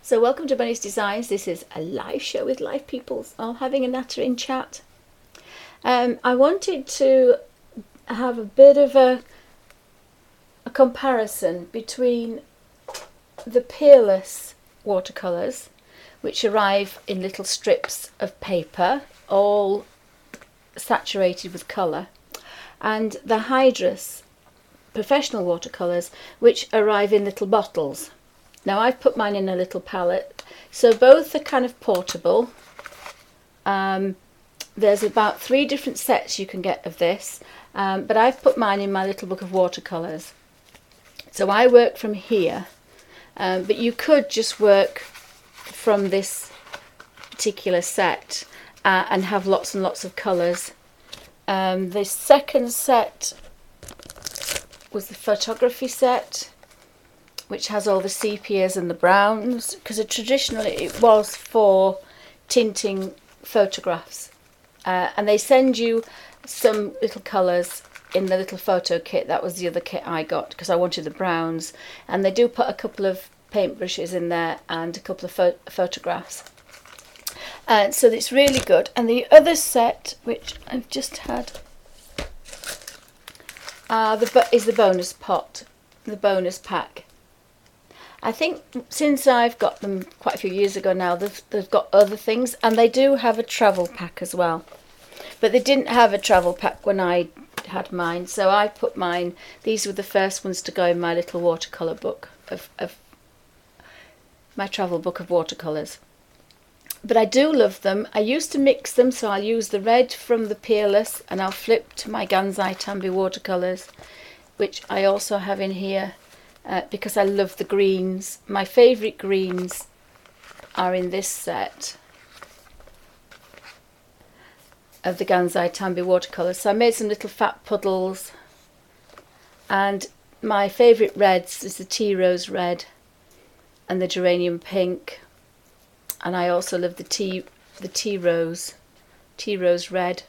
So welcome to Bunny's Designs. This is a live show with live people all having a natter in chat. I wanted to have a bit of a comparison between the peerless watercolours, which arrive in little strips of paper, all saturated with colour, and the hydrus professional watercolours, which arrive in little bottles. Now I've put mine in a little palette, so both are kind of portable. There's about 3 different sets you can get of this, but I've put mine in my little book of watercolours. So I work from here, but you could just work from this particular set and have lots and lots of colours. The second set was the photography set, which has all the sepias and the browns, because traditionally it was for tinting photographs. And they send you some little colours in the little photo kit. That was the other kit I got because I wanted the browns. And they do put a couple of paintbrushes in there and a couple of photographs. So it's really good. And the other set, which I've just had, is the bonus pot, the bonus pack. I think since I've got them quite a few years ago now, they've got other things, and they do have a travel pack as well. But they didn't have a travel pack when I had mine, so I put mine. These were the first ones to go in my little watercolour book of my travel book of watercolours. But I do love them. I used to mix them, so I'll use the red from the peerless, and I'll flip to my Gansai Tambi watercolours, which I also have in here. Because I love the greens. My favourite greens are in this set of the Gansai Tambi watercolours. So I made some little fat puddles, and my favourite reds is the tea rose red and the geranium pink, and I also love the tea rose red.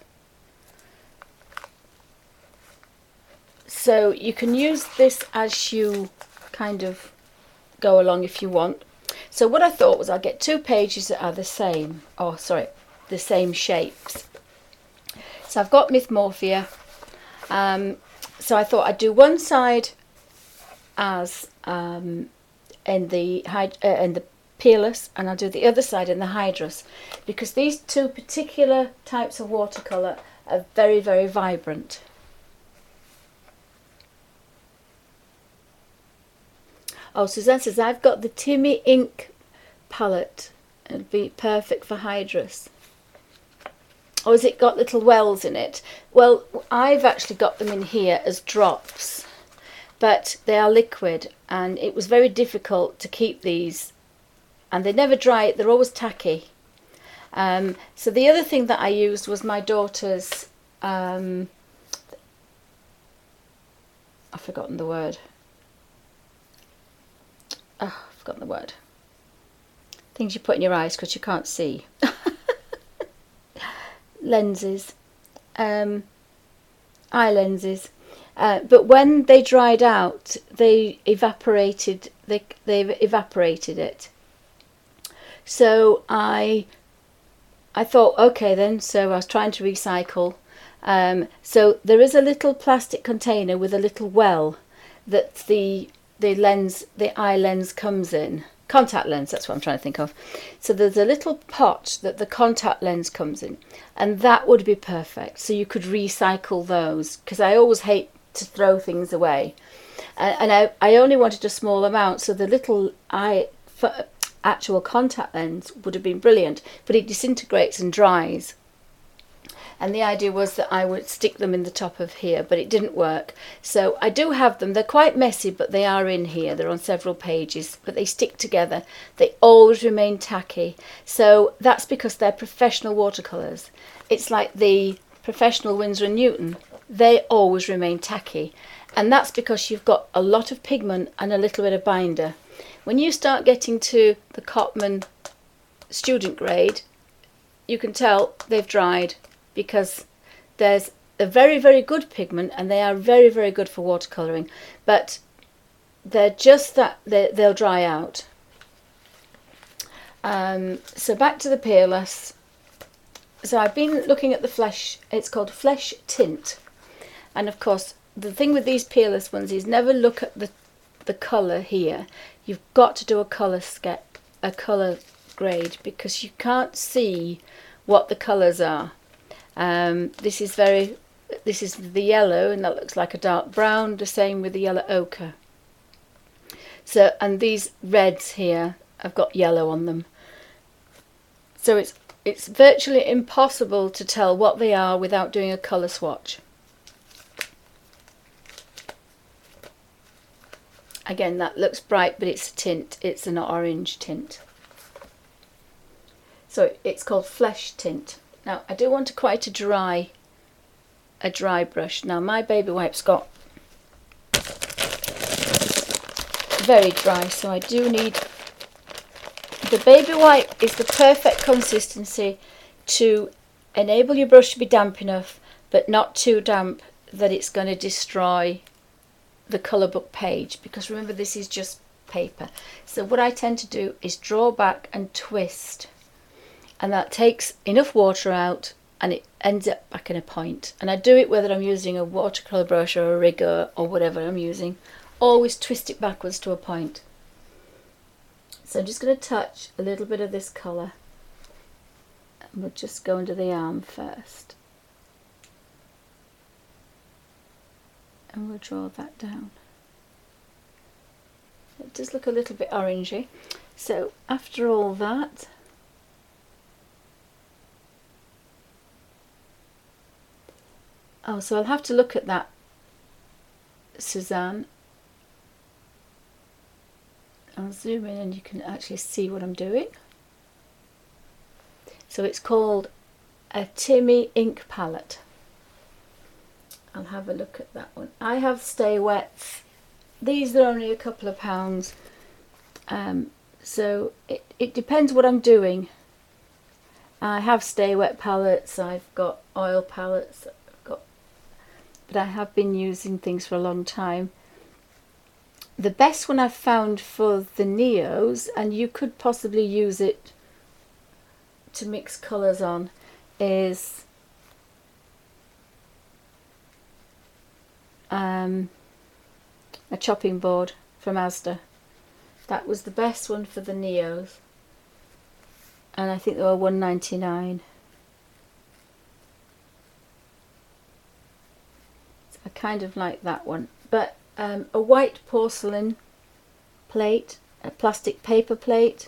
So you can use this as you kind of go along if you want. So what I thought was I'll get 2 pages that are the same, the same shapes. So I've got imagimorphia. So I thought I'd do one side as in the peerless, and I'll do the other side in the hydrus, because these 2 particular types of watercolour are very, very vibrant. Oh, Suzanne says, I've got the Timmy ink palette. It'd be perfect for hydrus. Or has it got little wells in it? Well, I've actually got them in here as drops, but they are liquid, and it was very difficult to keep these, and they never dry. They're always tacky. So the other thing that I used was my daughter's, I've forgotten the word. Oh, I've forgotten the word. Things you put in your eyes because you can't see. Lenses. Eye lenses. But when they dried out, they evaporated. They evaporated it. So I thought, okay then. So I was trying to recycle. So there is a little plastic container with a little well that the eye lens comes in. Contact lens, that's what I'm trying to think of. So there's a little pot that the contact lens comes in, and that would be perfect. So you could recycle those, because I always hate to throw things away. And I only wanted a small amount, so the little actual contact lens would have been brilliant, but it disintegrates and dries. And the idea was that I would stick them in the top of here, but it didn't work. So I do have them. They're quite messy, but they are in here. They're on several pages, but they stick together. They always remain tacky. So that's because they're professional watercolours. It's like the professional Winsor & Newton. They always remain tacky. And that's because you've got a lot of pigment and a little bit of binder. When you start getting to the Cotman student grade, you can tell they've dried, because there's a very, very good pigment, and they are very, very good for watercolouring, but they're just that they'll dry out. So back to the peerless. So I've been looking at the flesh. It's called flesh tint, and of course the thing with these peerless ones is never look at the colour here. You've got to do a colour grade, because you can't see what the colours are. This is the yellow, and that looks like a dark brown. The same with the yellow ochre. So, and these reds here have got yellow on them. So it's virtually impossible to tell what they are without doing a colour swatch. Again, that looks bright, but it's a tint. It's an orange tint. So it's called flesh tint. Now I do want quite a dry brush. Now my baby wipe's got very dry, so I do need, the baby wipe is the perfect consistency to enable your brush to be damp enough, but not too damp that it's going to destroy the colour book page, because remember, this is just paper. So what I tend to do is draw back and twist, and that takes enough water out and it ends up back in a point. And I do it whether I'm using a watercolour brush or a rigger or whatever I'm using. Always twist it backwards to a point. So I'm just going to touch a little bit of this colour, and we'll just go under the arm first, and we'll draw that down. It does look a little bit orangey. So after all that, so I'll have to look at that, Suzanne. I'll zoom in and you can actually see what I'm doing. So it's called a Timmy ink palette. I'll have a look at that one. I have Stay Wets. These are only a couple of pounds. So it depends what I'm doing. I have Stay Wet palettes, I've got oil palettes, but I have been using things for a long time. The best one I've found for the Neos, and you could possibly use it to mix colours on, is a chopping board from Asda. That was the best one for the Neos, and I think they were £1.99. So I kind of like that one. But a white porcelain plate, a plastic paper plate,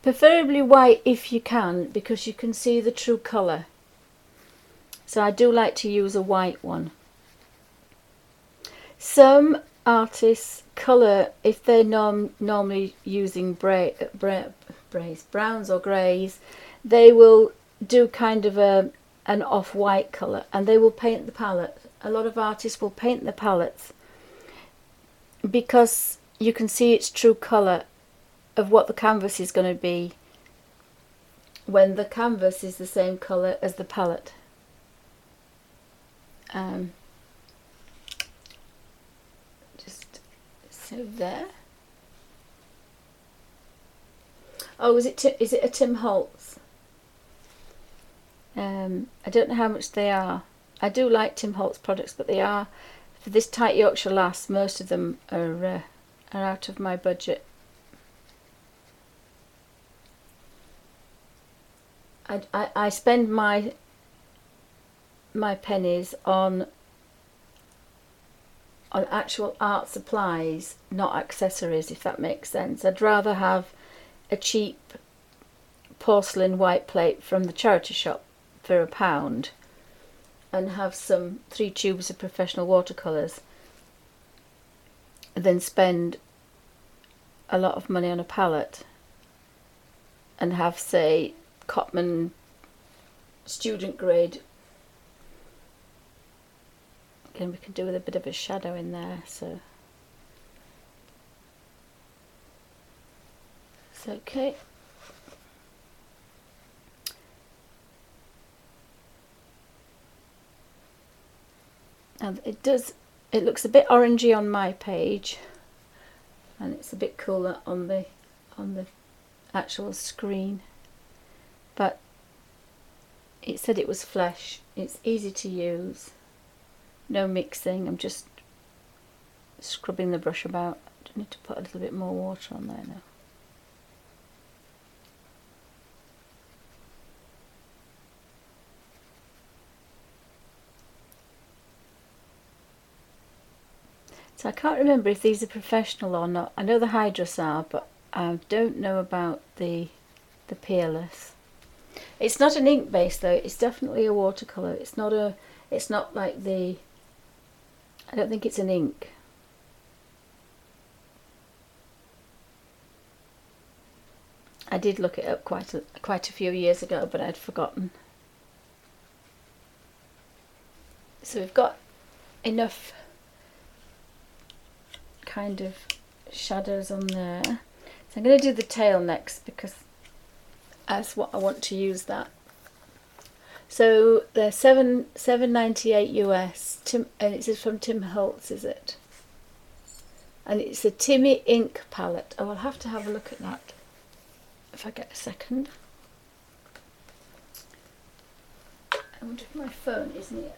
preferably white if you can, because you can see the true colour. So I do like to use a white one. Some artists colour, if they're normally using browns or greys, they will do kind of an off-white colour, and they will paint the palette. A lot of artists will paint the palettes because you can see its true colour of what the canvas is going to be when the canvas is the same colour as the palette. Just so there. Oh, is it a Tim Holtz? I don't know how much they are. I do like Tim Holtz products, but they are, for this tight Yorkshire lass, most of them are out of my budget. I spend my pennies on actual art supplies, not accessories, if that makes sense. I'd rather have a cheap porcelain white plate from the charity shop for £1 and have 3 tubes of professional watercolours than spend a lot of money on a palette and have, say, Cotman student grade. Again, we can do with a bit of a shadow in there, so it's okay. And it looks a bit orangey on my page, and it's a bit cooler on the actual screen, but it said it was flesh. It's easy to use, no mixing. I'm just scrubbing the brush about. I need to put a little bit more water on there now. So I can't remember if these are professional or not. I know the hydrus are, but I don't know about the peerless. It's not an ink base though. It's definitely a watercolor. It's not like the. I don't think it's an ink. I did look it up quite a few years ago, but I'd forgotten. So we've got enough kind of shadows on there. So I'm going to do the tail next because that's what I want to use that. So they're $7.98 US. And it says from Tim Holtz, is it? And it's a Timmy ink palette. Oh, I'll have to have a look at that if I get a second. I wonder if my phone is near.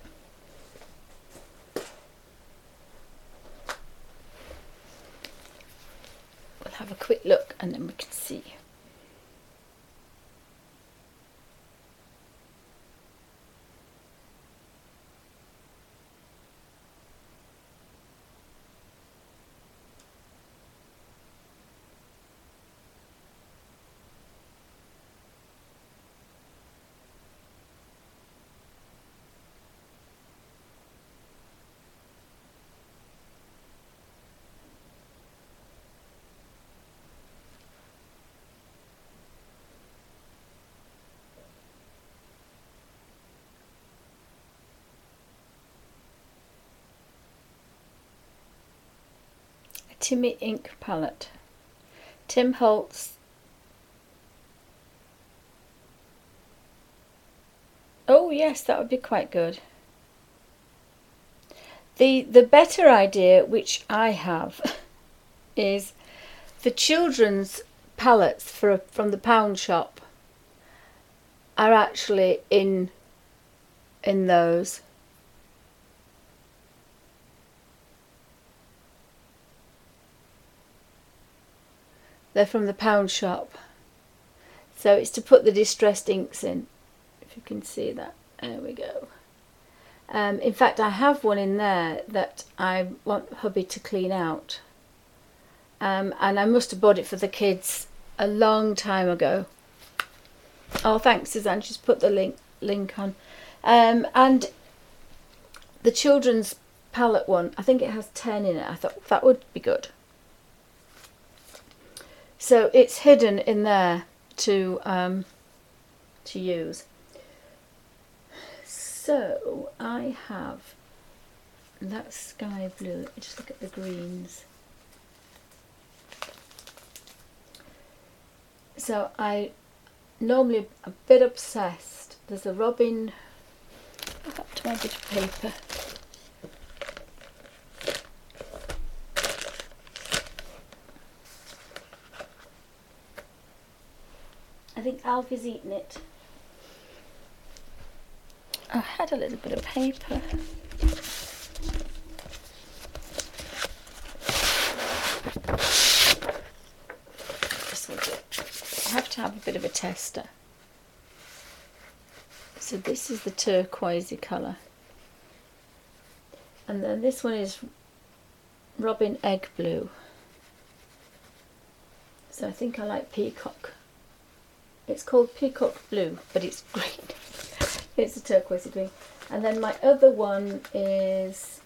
We'll have a quick look and then we can see. Timmy ink palette. Tim Holtz. Oh yes, that would be quite good. The better idea, which I have, is the children's palettes from the pound shop are actually in those. They're from the pound shop. So it's to put the distressed inks in, if you can see that. There we go. In fact, I have one in there that I want hubby to clean out. And I must have bought it for the kids a long time ago. Oh, thanks, Suzanne. She's put the link on. And the children's palette one, I think it has 10 in it. I thought that would be good. So it's hidden in there to use. So I have that sky blue. Let me just look at the greens. So I normally a bit obsessed. There's a robin. Up to my bit of paper. I think Alfie's eaten it. I had a little bit of paper. This will do. I have to have a bit of a tester. So this is the turquoisey colour. And then this one is robin egg blue. So I think I like peacock. It's called peacock blue, but it's green. It's a turquoisey green. And then my other one is,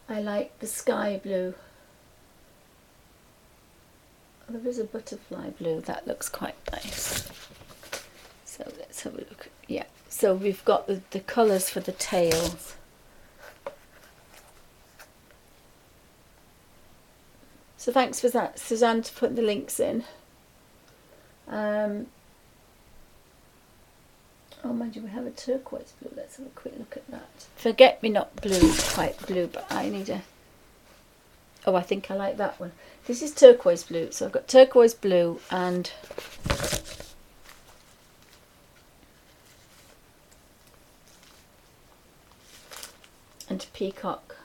I like the sky blue. There is a butterfly blue, that looks quite nice. So let's have a look. Yeah, so we've got the colours for the tails. So thanks for that, Suzanne, for putting the links in. Oh, mind you, we have a turquoise blue. Let's have a quick look at that. Forget me not blue, quite blue, but I need a Oh, I think I like that one. This is turquoise blue. So I've got turquoise blue and peacock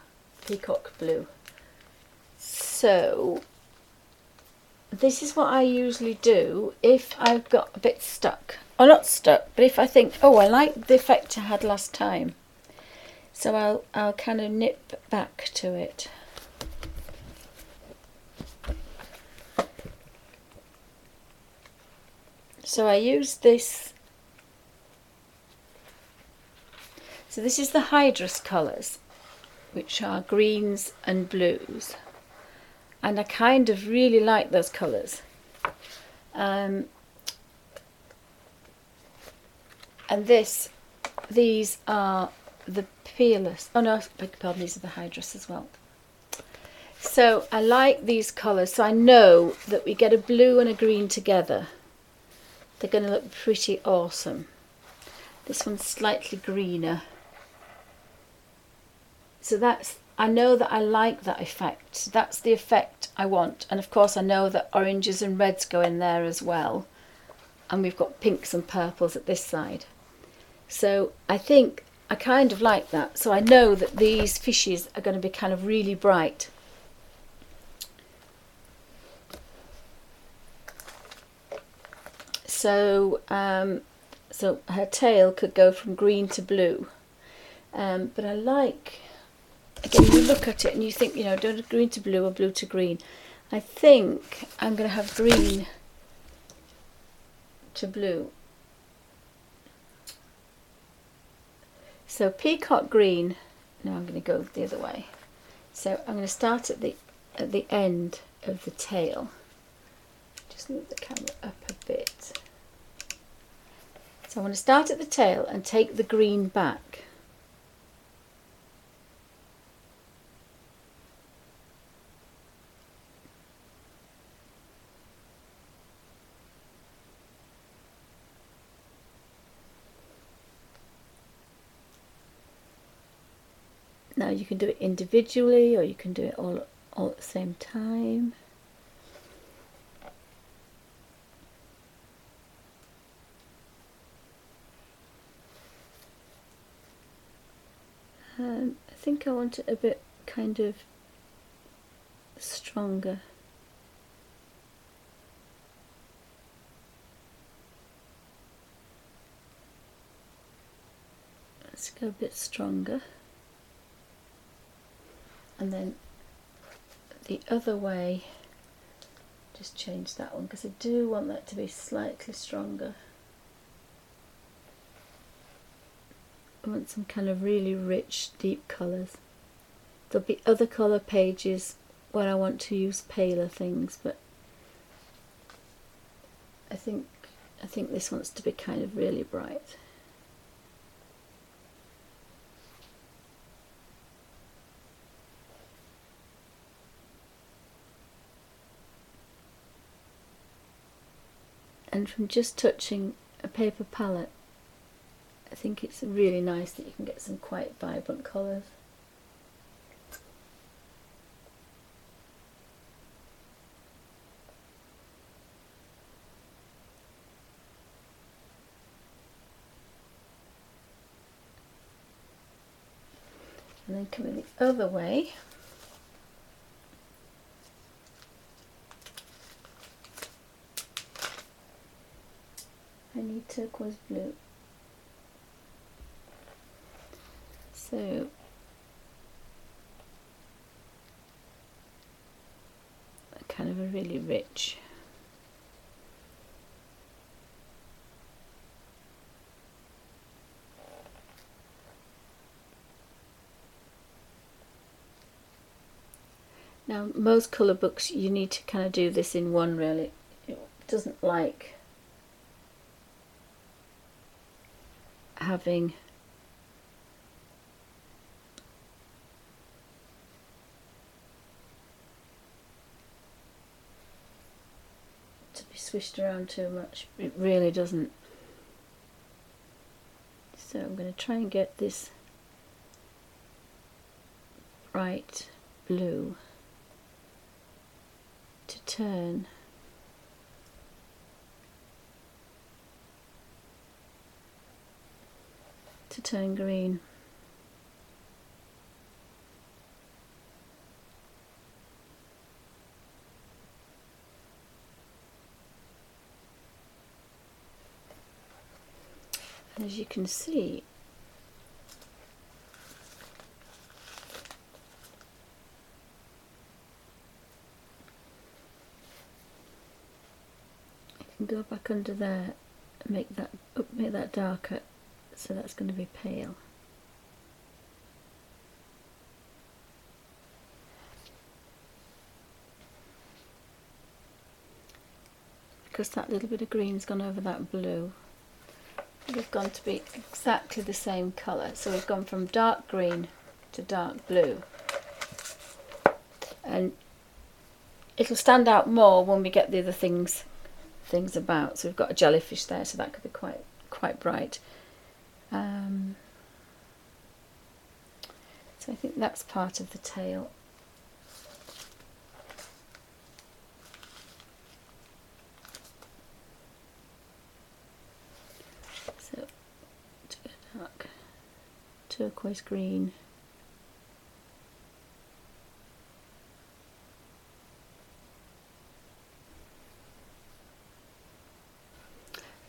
blue. So this is what I usually do if I've got a bit stuck. Or not stuck, but if I think, oh, I like the effect I had last time. So I'll kind of nip back to it. So I use this. So this is the hydrus colours, which are greens and blues. And I kind of really like those colours. And these are the peerless. Oh no, beg your pardon, these are the hydrus as well. So I like these colours, so I know that we get a blue and a green together. They're going to look pretty awesome. This one's slightly greener. So I know that I like that effect. That's the effect I want. And of course I know that oranges and reds go in there as well. And we've got pinks and purples at this side. So I think I kind of like that. So I know that these fishes are going to be kind of really bright. So so her tail could go from green to blue. But I like, again, you look at it and you think, you know, don't green to blue or blue to green. I think I'm going to have green to blue. So peacock green. No, I'm going to go the other way. So I'm going to start at the end of the tail. Just move the camera up a bit. So I want to start at the tail and take the green back. Now you can do it individually or you can do it all at the same time. I think I want it a bit kind of stronger. Let's go a bit stronger. And then the other way, just change that one because I do want that to be slightly stronger. I want some kind of really rich, deep colours. There'll be other colour pages where I want to use paler things, but I think this wants to be kind of really bright. And from just touching a paper palette, I think it's really nice that you can get some quite vibrant colours. And then coming the other way, I need turquoise blue. So kind of a really rich. Now most colour books you need to kind of do this in one really. It doesn't like having to be swished around too much. It really doesn't. So I'm going to try and get this bright blue. turn. To turn green. And as you can see, you can go back under there and make that darker, so that's going to be pale. Because that little bit of green's gone over that blue, we've gone to be exactly the same colour. So we've gone from dark green to dark blue, and it'll stand out more when we get the other things about. So we've got a jellyfish there, so that could be quite bright. So I think that's part of the tail. So to go dark turquoise green.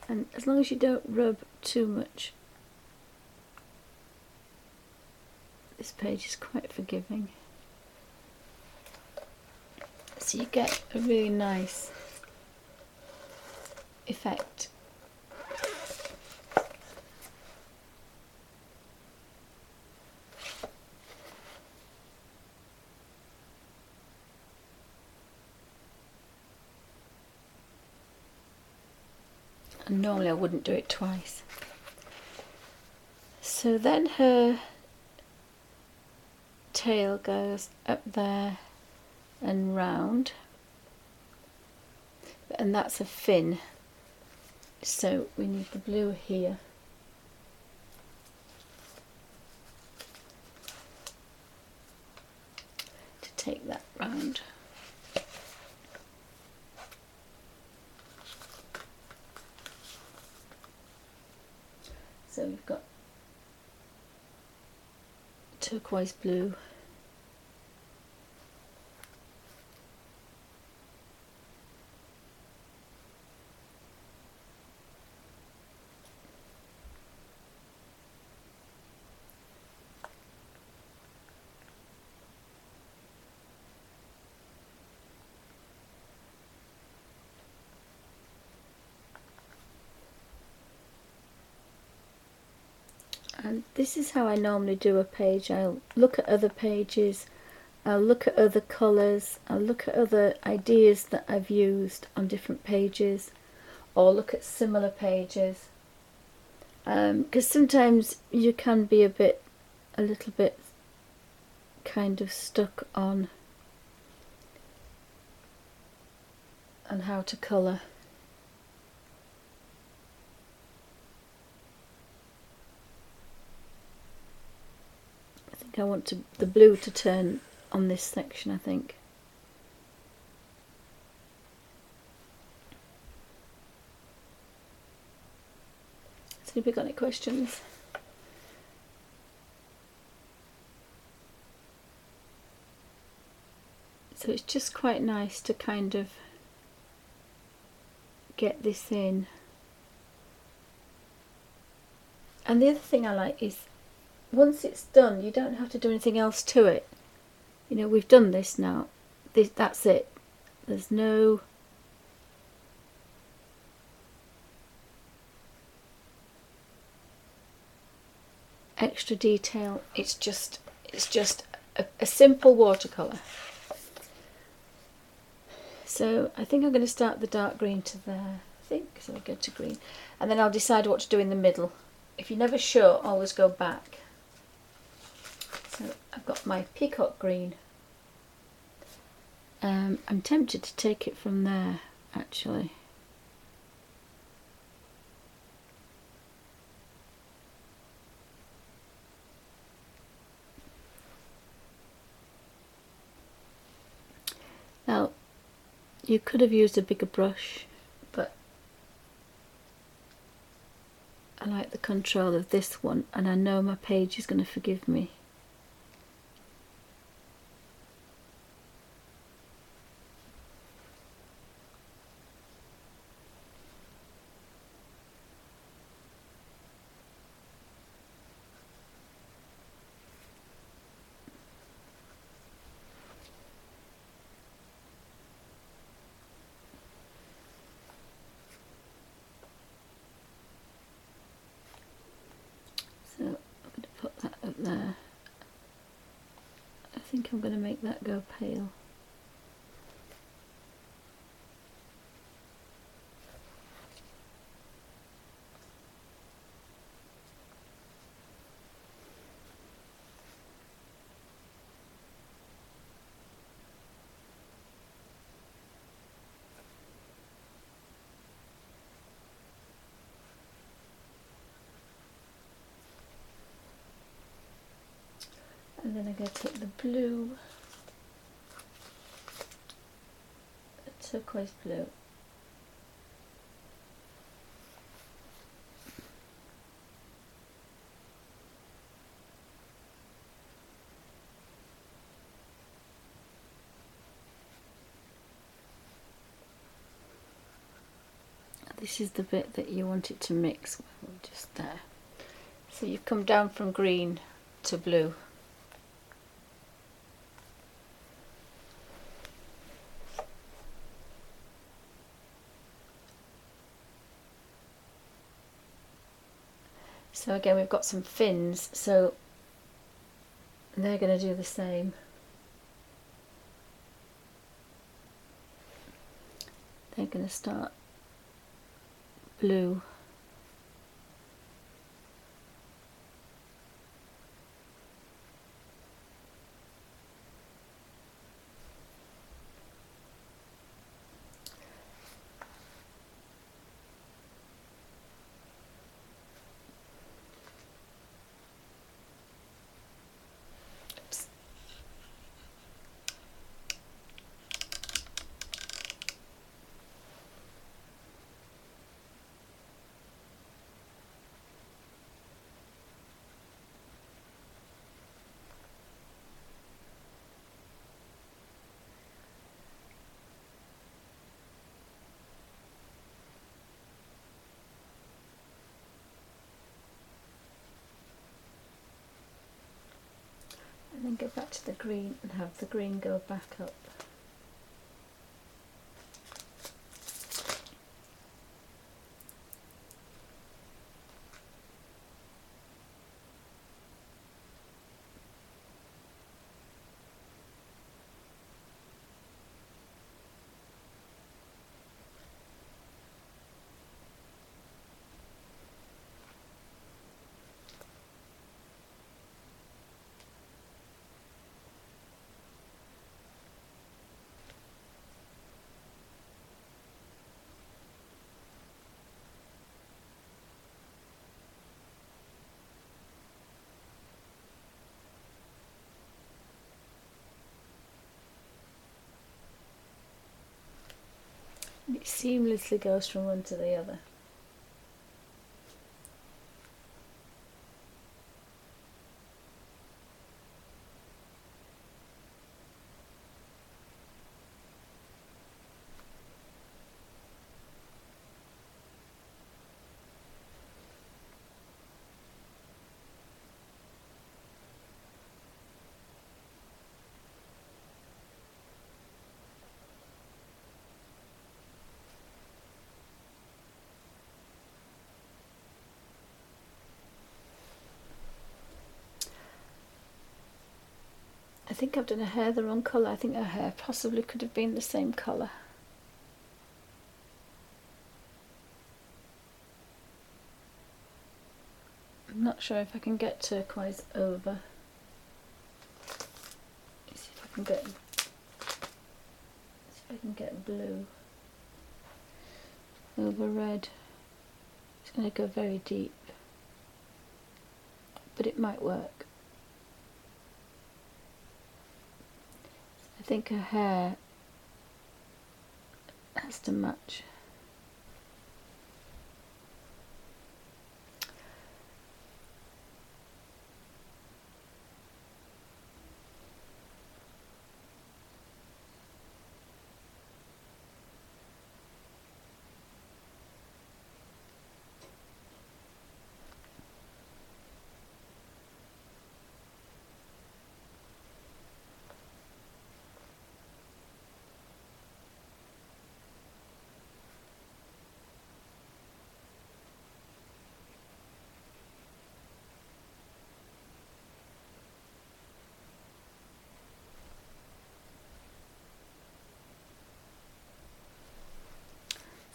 And as long as you don't rub too much, this page is quite forgiving. So you get a really nice effect. And normally I wouldn't do it twice. So then her tail goes up there and round, and that's a fin, so we need the blue here. To take that round. So we've got turquoise blue, and this is how I normally do a page. I'll look at other pages, I'll look at other colours, I'll look at other ideas that I've used on different pages, or look at similar pages, because sometimes you can be a little bit kind of stuck on how to colour. I want the blue to turn on this section, I think. So have you got any questions? So it's just quite nice to kind of get this in. And the other thing I like is, once it's done, you don't have to do anything else to it. You know, we've done this now. That's it. There's no extra detail. It's just a simple watercolour. So I think I'm going to start the dark green to there. I think so. I'll go to green, and then I'll decide what to do in the middle. If you're never sure, always go back. So I've got my peacock green. I'm tempted to take it from there, actually. Now, You could have used a bigger brush, but I like the control of this one, and I know my page is going to forgive me. So I'm going to put that up there. I think I'm going to make that go pale. And then I'm going to take the blue, the turquoise blue. This is the bit that you want it to mix, just there. So you come down from green to blue. So again, we've got some fins, so they're going to do the same. They're going to start blue. Oops. And then go back to the green and have the green go back up. And it seamlessly goes from one to the other. I think I've done her hair the wrong colour. I think her hair possibly could have been the same colour. I'm not sure if I can get turquoise over. Let's see if I can get blue over red. It's going to go very deep, but it might work. I think her hair has to match.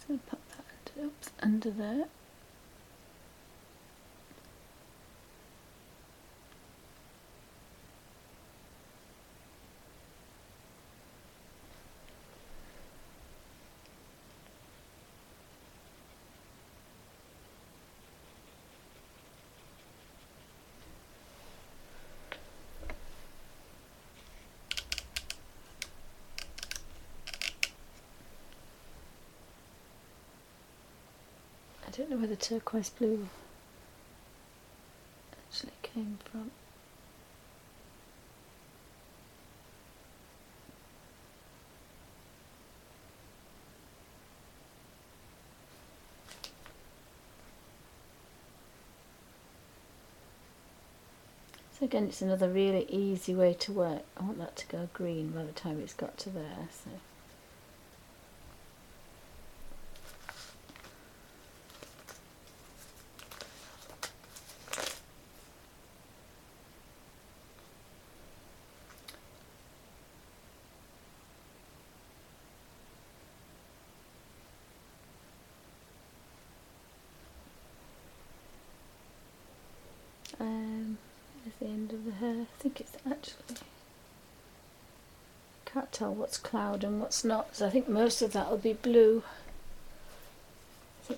So pop that under there. I don't know where the turquoise blue actually came from. So again, it's another really easy way to work. I want that to go green by the time it's got to there. There's the end of the hair. I think it's actually, can't tell what's cloud and what's not, so I think most of that will be blue. So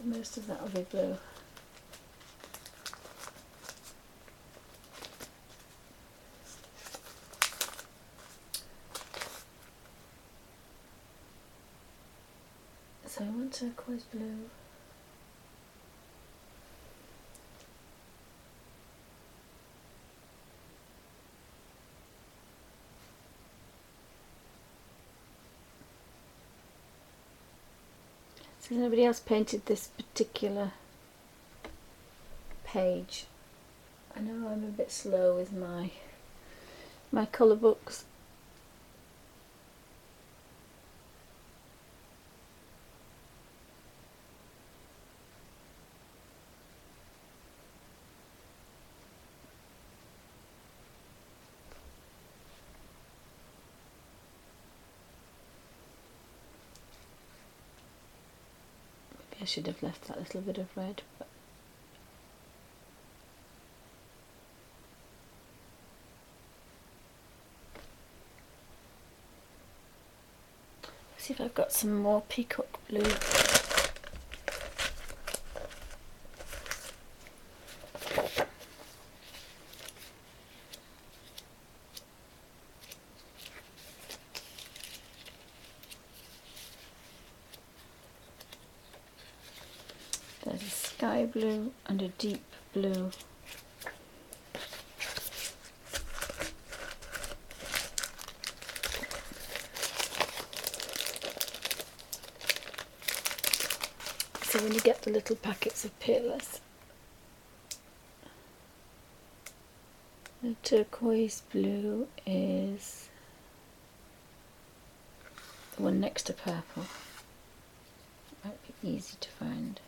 I want turquoise blue. So nobody else painted this particular page. I know I'm a bit slow with my colour books. I should have left that little bit of red, but see if I've got some more peacock blue. There's a sky blue and a deep blue. So when you get the little packets of peerless, the turquoise blue is the one next to purple. It might be easy to find.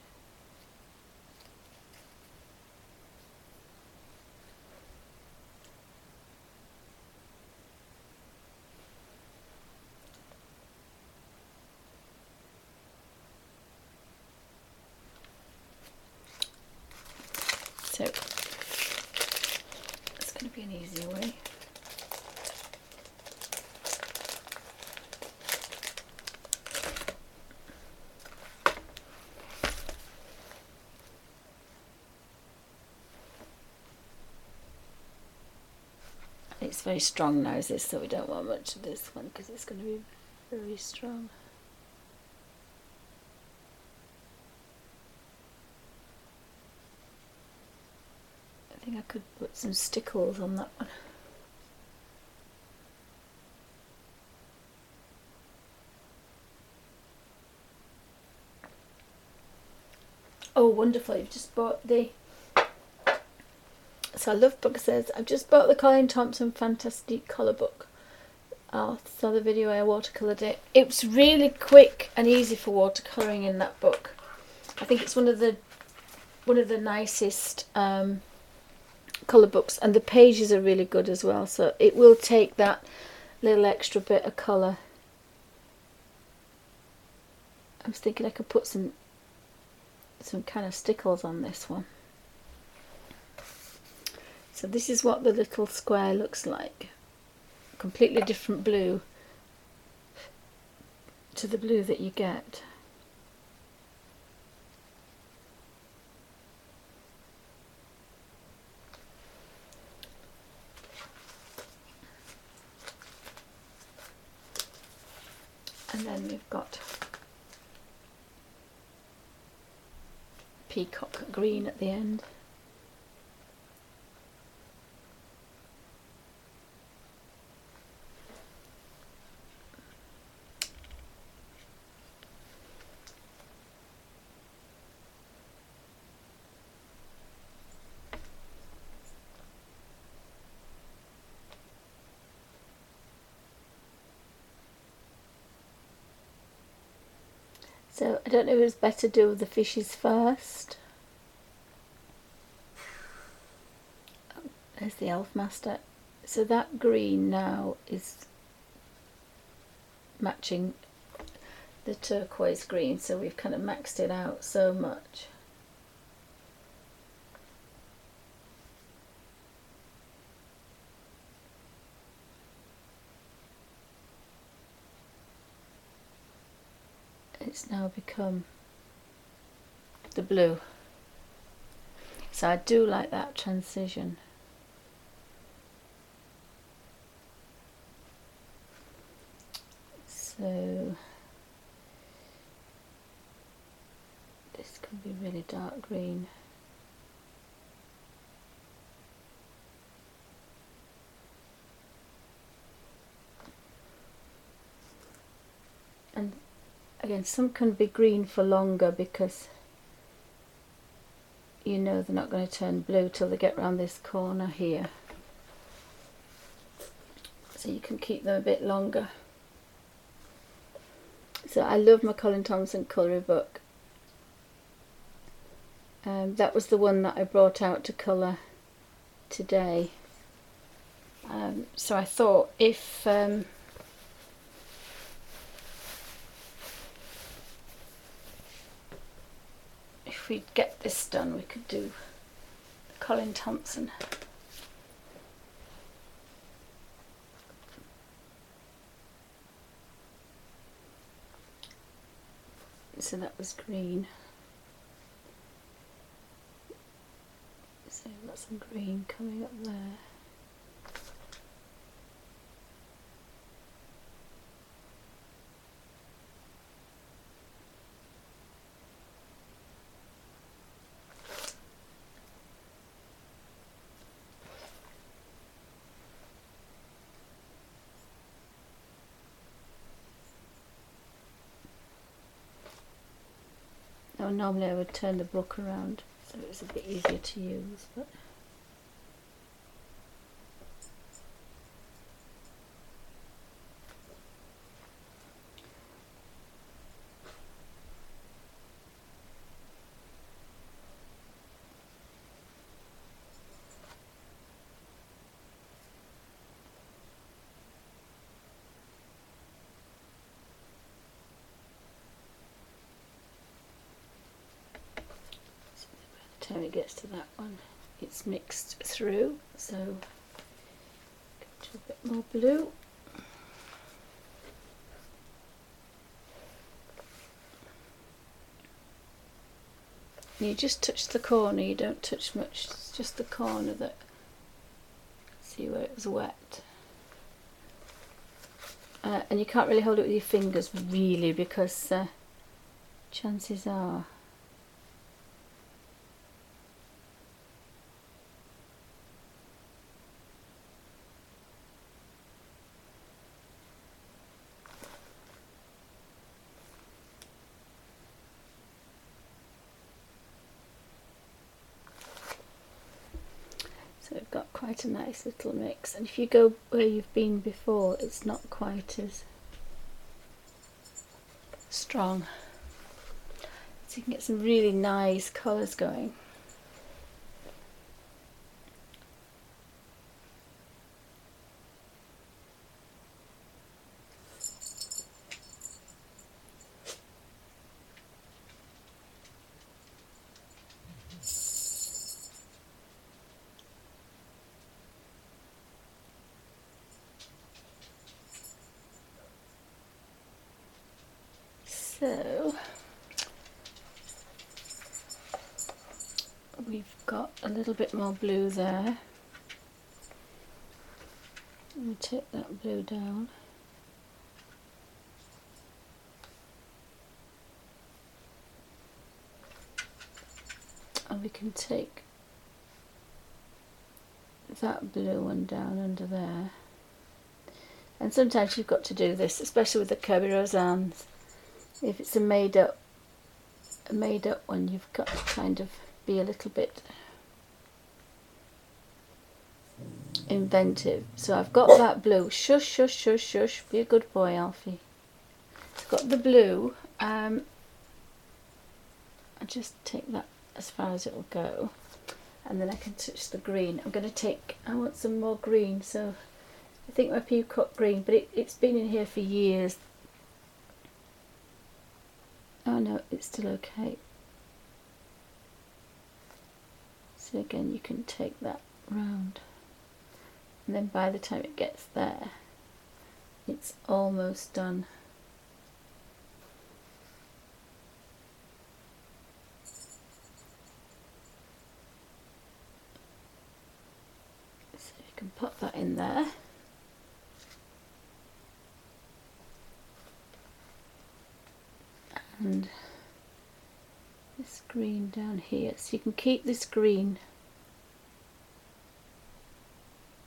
So it's going to be an easier way. It's very strong now, so we don't want much of this one because it's going to be very strong. think I could put some stickles on that one. Oh, wonderful. You've just bought the... So I love book says, I've just bought the Colin Thompson Fantastic Colour Book. I saw the video I watercoloured it. It's really quick and easy for watercolouring in that book. I think it's one of the nicest colour books, and the pages are really good as well, so it will take that little extra bit of colour. I was thinking I could put some kind of stickles on this one. So this is what the little square looks like. Completely different blue to the blue that you get. And then we've got peacock green at the end. So I don't know if it's better to do the fishes first. Oh, there's the elf master. So that green now is matching the turquoise green, so we've kind of maxed it out so much. It's now become the blue. So I do like that transition. So this can be really dark green. And again, some can be green for longer because you know they're not going to turn blue till they get around this corner here. So you can keep them a bit longer. So I love my Colin Thompson colour book. That was the one that I brought out to colour today. So I thought if we get this done, we could do Colin Thompson. So that was green. So we've got some green coming up there. Now, normally I would turn the book around so it's a bit easier to use, but by the time it gets to that one, it's mixed through, so get a bit more blue. And you just touch the corner, you don't touch much, it's just the corner that, see where it was wet. And you can't really hold it with your fingers really, because chances are So we've got quite a nice little mix, and if you go where you've been before, it's not quite as strong. So you can get some really nice colours going. So we've got a little bit more blue there. We'll take that blue down. And we can take that blue one down under there. And sometimes you've got to do this, especially with the Kerby Roseannes. If it's a made up one, you've got to kind of be a little bit inventive. So I've got that blue. Shush, shush, shush, shush. Be a good boy, Alfie. I've got the blue. I just take that as far as it'll go, and then I can touch the green. I want some more green, so I think my peacock green, but it's been in here for years. Oh no, it's still okay. So again, you can take that round, and then by the time it gets there, it's almost done. So you can pop that in there. And this green down here, so you can keep this green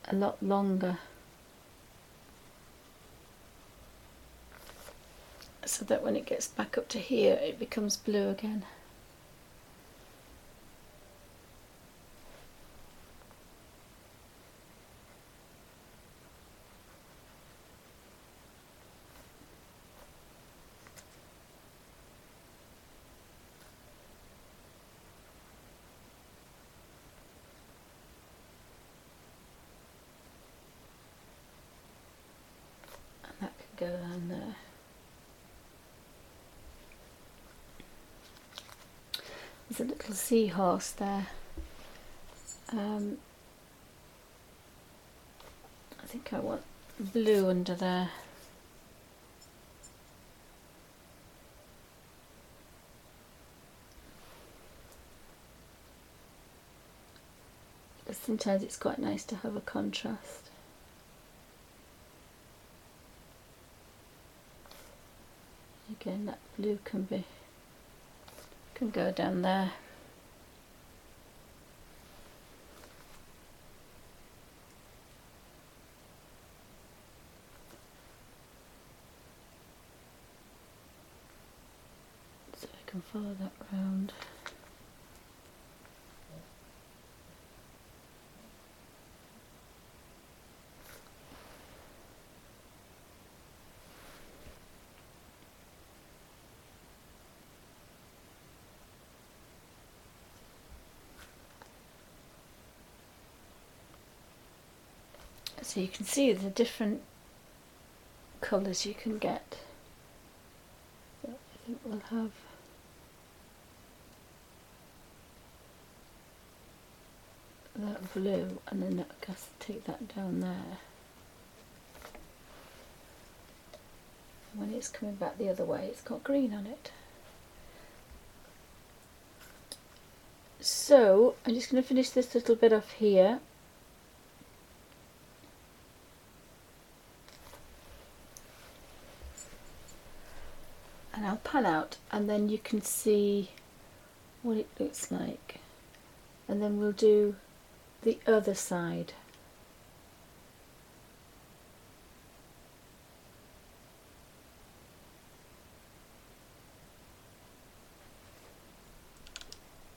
a lot longer, so that when it gets back up to here it becomes blue again. That can go down there. There's a little seahorse there. I think I want blue under there. Because sometimes it's quite nice to have a contrast. Again, that blue can go down there. So I can follow that round. So you can see the different colours you can get. So I think we'll have that blue, and then I guess take that down there. When it's coming back the other way, it's got green on it. So I'm just going to finish this little bit off here. And I'll pan out, and then you can see what it looks like. And then we'll do the other side.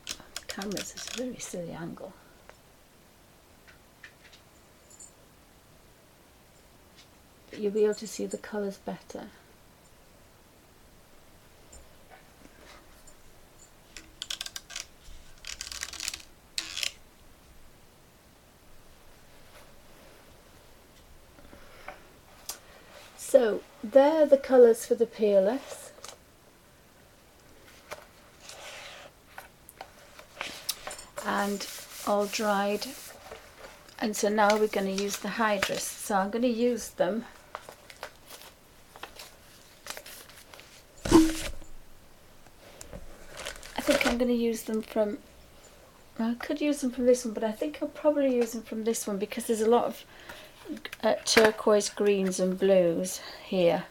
The camera's at a very silly angle. you'll be able to see the colours better. So there are the colours for the peerless. And all dried. And so now we're going to use the hydrus. So I'm going to use them. I think I'm going to use them from, I could use them from this one, but I think I'll probably use them from this one because there's a lot of turquoise greens and blues here.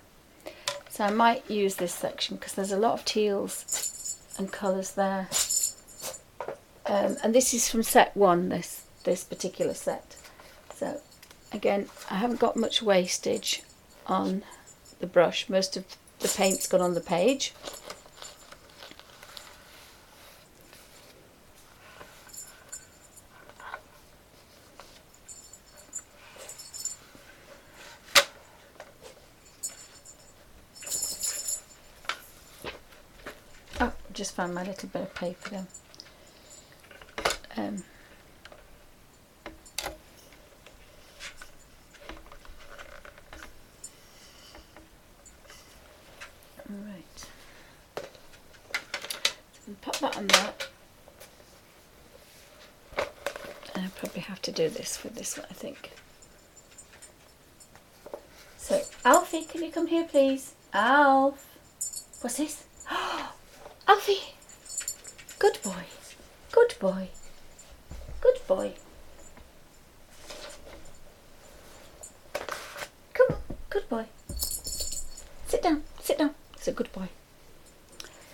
So I might use this section because there's a lot of teals and colours there. And this is from set 1, this particular set. So again, I haven't got much wastage on the brush. Most of the paint's gone on the page. Oh, just found my little bit of paper then. Right, so we'll pop that on there. And I'll probably have to do this with this one, I think. So, Alfie, can you come here, please? Alf, what's this? Alfie, good boy, good boy, good boy. Come on, good boy. Sit down, sit down. It's a good boy.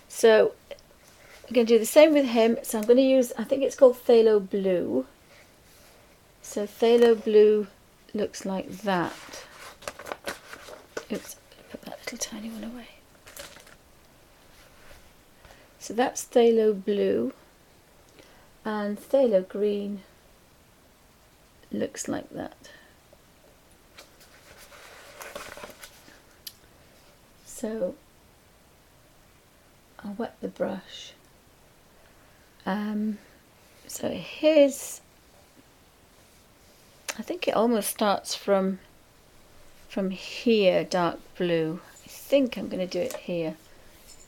So I'm going to do the same with him. So I'm going to use, I think it's called phthalo blue. So phthalo blue looks like that. Oops, put that little tiny one away. So that's phthalo blue, and phthalo green looks like that. So I'll wet the brush. So here's, I think it almost starts from here, dark blue. I think I'm going to do it here,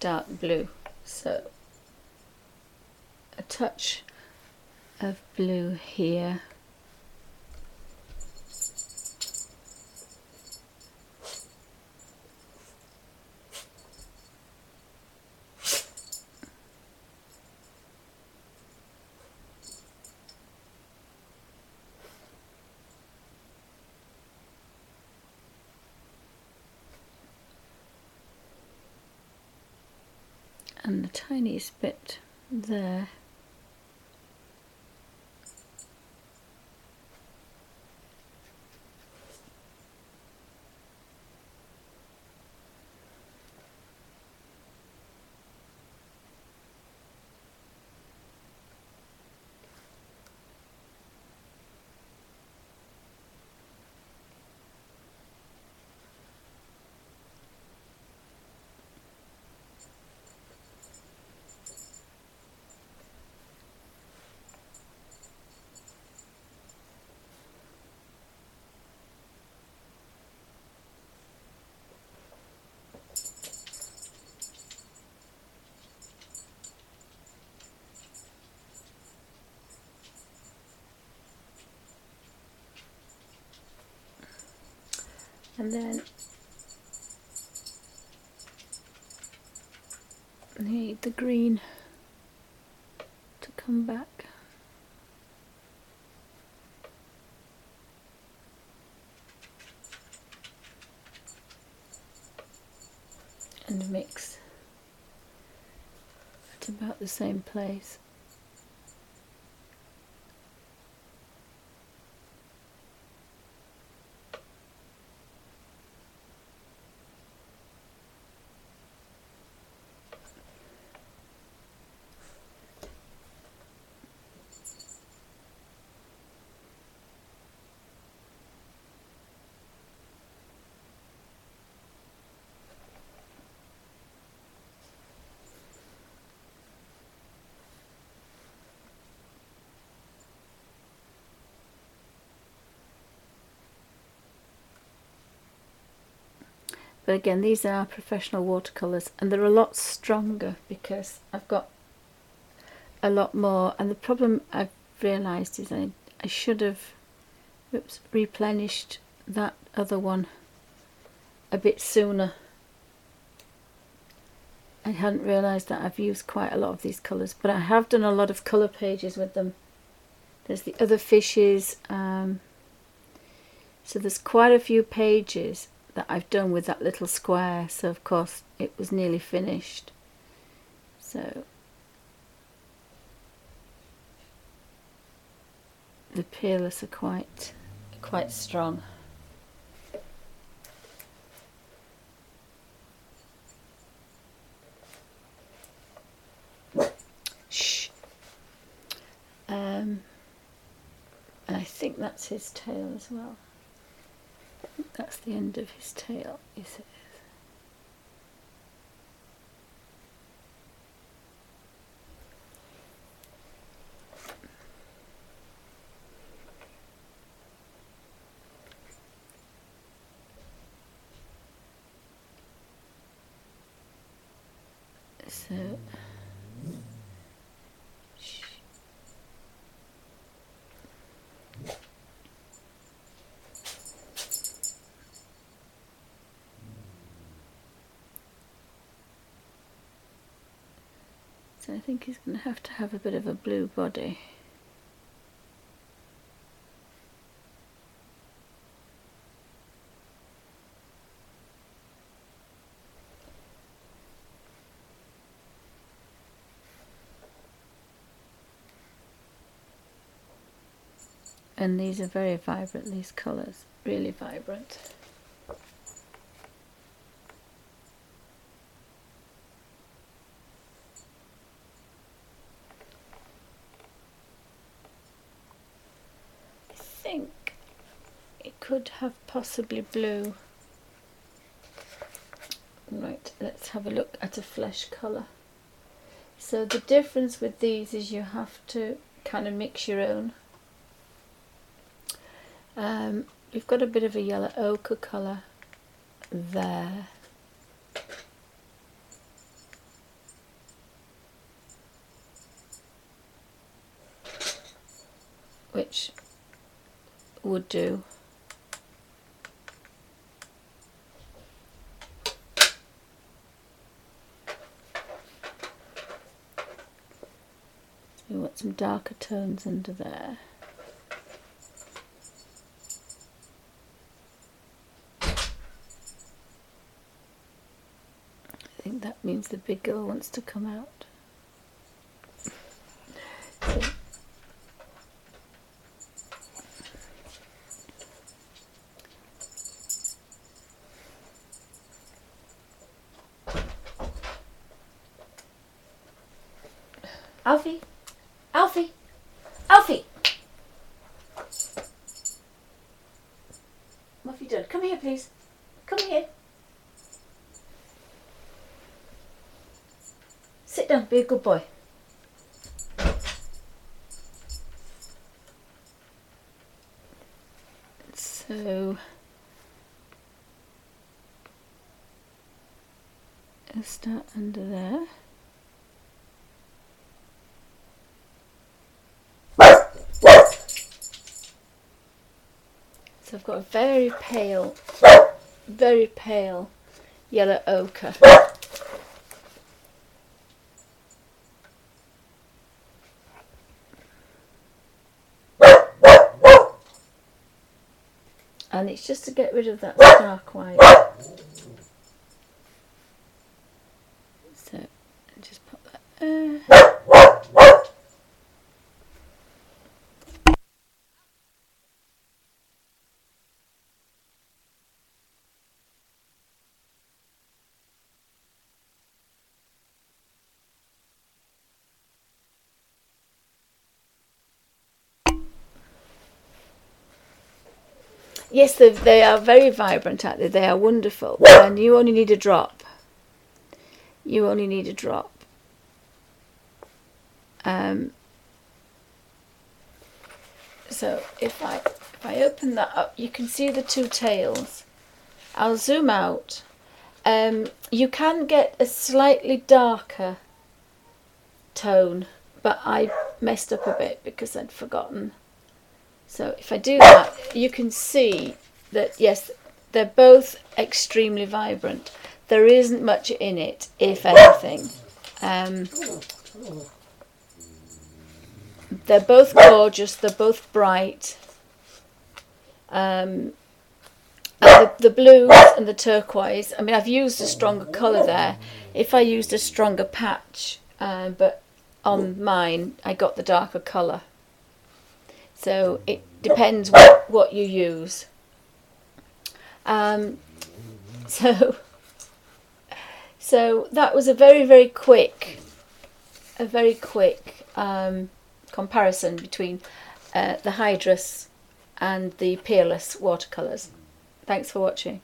dark blue. So a touch of blue here. And the tiniest bit there. And then need the green to come back. And mix at about the same place. But again, these are professional watercolours, and they're a lot stronger because I've got a lot more. And the problem I've realised is I should have replenished that other one a bit sooner. I hadn't realised that I've used quite a lot of these colours, but I have done a lot of colour pages with them. There's the other fishes, so there's quite a few pages that I've done with that little square, so of course it was nearly finished. So the peerless are quite strong. Shh. And I think that's his tail as well. I think that's the end of his tail. Yes, it is. So I think he's going to have a bit of a blue body. And these are very vibrant, these colours, really vibrant. I think it could have possibly blue. Right, let's have a look at a flesh colour. So the difference with these is you have to kind of mix your own. We've got a bit of a yellow ochre colour there. Which would do. We want some darker tones under there. I think that means the big girl wants to come out. So, Alfie! Alfie! Alfie! What have you done? Come here, please. Come here. Sit down, be a good boy. So, I'll start under there. So I've got a very pale yellow ochre. And it's just to get rid of that stark white. So I'll just put that there. Yes, they are very vibrant, aren't they? They are wonderful. And you only need a drop. You only need a drop. So if I open that up, you can see the two tails. I'll zoom out You can get a slightly darker tone, but I messed up a bit because I'd forgotten. So if I do that, you can see that, yes, they're both extremely vibrant. There isn't much in it, if anything. They're both gorgeous, they're both bright. And the blues and the turquoise, I mean, I've used a stronger colour there. If I used a stronger patch, but on mine I got the darker colour. So it depends what you use. So that was a very quick comparison between the hydrus and the peerless watercolours. Thanks for watching.